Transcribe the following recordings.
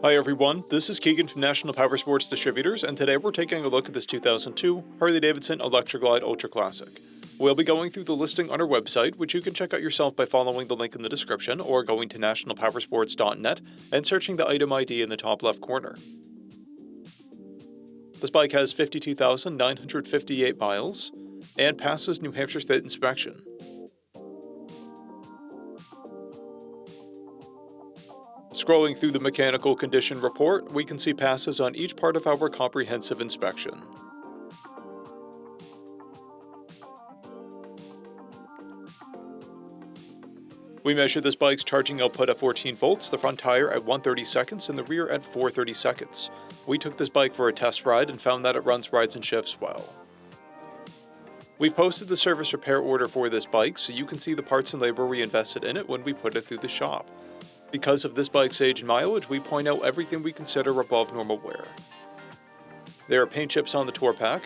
Hi everyone, this is Keegan from National Powersports Distributors, and today we're taking a look at this 2002 Harley-Davidson Electra Glide Ultra Classic. We'll be going through the listing on our website, which you can check out yourself by following the link in the description or going to nationalpowersports.net and searching the item ID in the top left corner. This bike has 52,958 miles and passes New Hampshire State inspection. Scrolling through the mechanical condition report, we can see passes on each part of our comprehensive inspection. We measured this bike's charging output at 14 volts, the front tire at 130 seconds, and the rear at 430 seconds. We took this bike for a test ride and found that it runs rides and shifts well. We've posted the service repair order for this bike so you can see the parts and labor we invested in it when we put it through the shop. Because of this bike's age and mileage, we point out everything we consider above normal wear. There are paint chips on the tour pack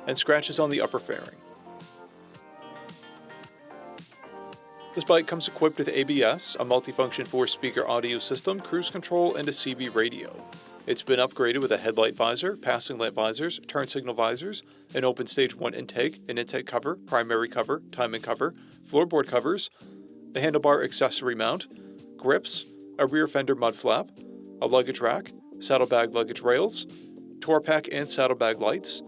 and scratches on the upper fairing. This bike comes equipped with ABS, a multifunction 4-speaker audio system, cruise control, and a CB radio. It's been upgraded with a headlight visor, passing light visors, turn signal visors, an open stage 1 intake, an intake cover, primary cover, timing cover, floorboard covers, a handlebar accessory mount, grips, a rear fender mud flap, a luggage rack, saddlebag luggage rails, tour pack and saddlebag lights,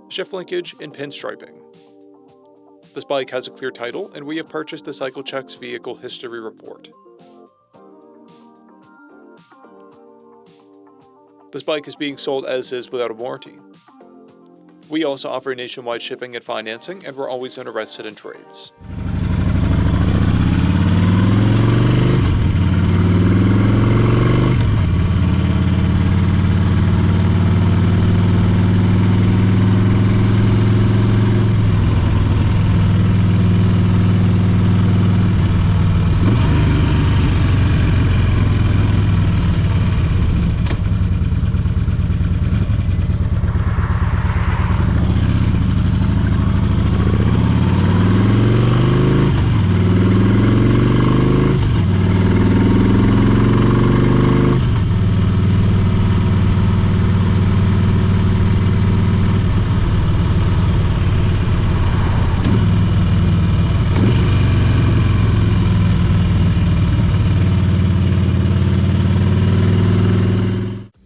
shift linkage, and pinstriping. This bike has a clear title, and we have purchased the CycleCheck's vehicle history report. This bike is being sold as is without a warranty. We also offer nationwide shipping and financing, and we're always interested in trades.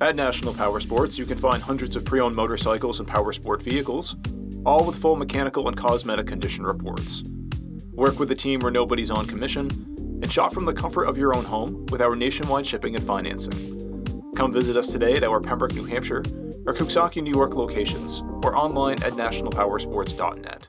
At National Powersports, you can find hundreds of pre-owned motorcycles and powersport vehicles, all with full mechanical and cosmetic condition reports. Work with a team where nobody's on commission, and shop from the comfort of your own home with our nationwide shipping and financing. Come visit us today at our Pembroke, New Hampshire, or Coxsackie, New York locations, or online at nationalpowersports.net.